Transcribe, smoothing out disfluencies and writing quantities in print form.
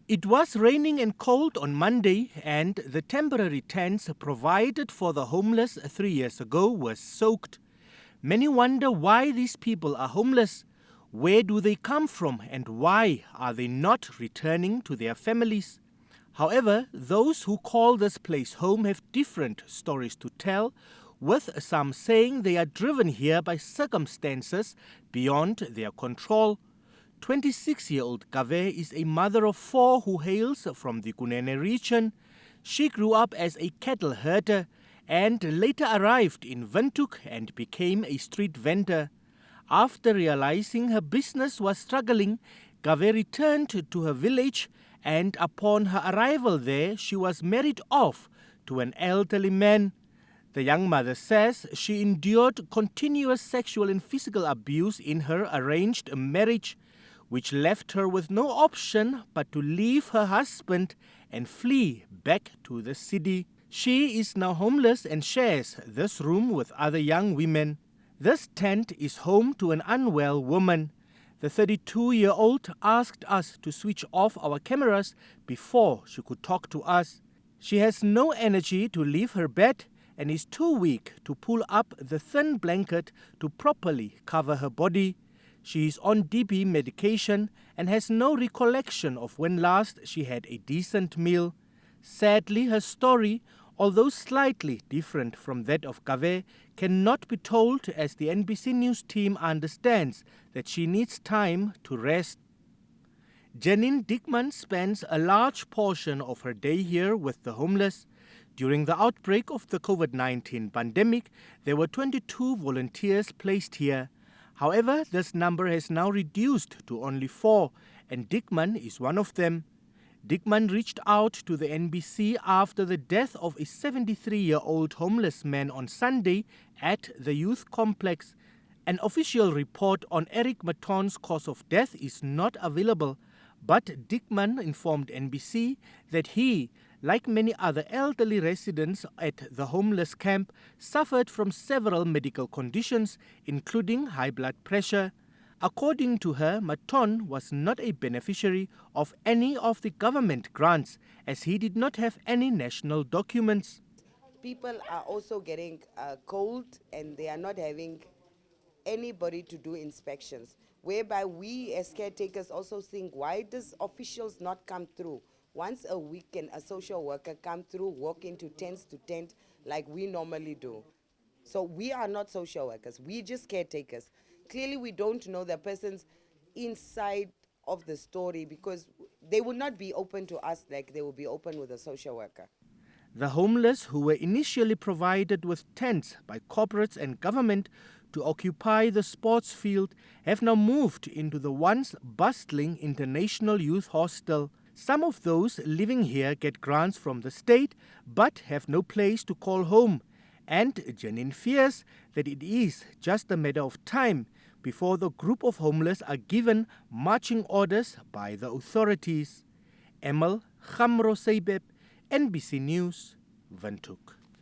It was raining and cold on Monday, and the temporary tents provided for the homeless 3 years ago were soaked. Many wonder why these people are homeless. Where do they come from, and why are they not returning to their families? However, those who call this place home have different stories to tell, with some saying they are driven here by circumstances beyond their control. 26-year-old Kave is a mother of 4 who hails from the Kunene region. She grew up as a cattle herder and later arrived in Windhoek and became a street vendor. After realizing her business was struggling, Kave returned to her village, and upon her arrival there, she was married off to an elderly man. The young mother says she endured continuous sexual and physical abuse in her arranged marriage, which left her with no option but to leave her husband and flee back to the city. She is now homeless and shares this room with other young women. This tent is home to an unwell woman. The 32-year-old asked us to switch off our cameras before she could talk to us. She has no energy to leave her bed and is too weak to pull up the thin blanket to properly cover her body. She is on DP medication and has no recollection of when last she had a decent meal. Sadly, her story, although slightly different from that of Kave, cannot be told, as the NBC News team understands that she needs time to rest. Janine Dickman spends a large portion of her day here with the homeless. During the outbreak of the COVID-19 pandemic, there were 22 volunteers placed here. However, this number has now reduced to only 4, and Dickman is one of them. Dickman reached out to the NBC after the death of a 73-year-old homeless man on Sunday at the youth complex. An official report on Eric Maton's cause of death is not available, but Dickman informed NBC that he, like many other elderly residents at the homeless camp, suffered from several medical conditions, including high blood pressure. According to her, Maton was not a beneficiary of any of the government grants, as he did not have any national documents. People are also getting cold, and they are not having anybody to do inspections, whereby we as caretakers also think, why does officials not come through? Once a week can a social worker come through, walk into tent to tent like we normally do? So we are not social workers, we just caretakers. Clearly we don't know the person's inside of the story, because they will not be open to us like they will be open with a social worker. The homeless, who were initially provided with tents by corporates and government to occupy the sports field, have now moved into the once bustling International Youth Hostel. Some of those living here get grants from the state but have no place to call home. And Janine fears that it is just a matter of time before the group of homeless are given marching orders by the authorities. Emil Gamro Seibeb, NBC News, Windhoek.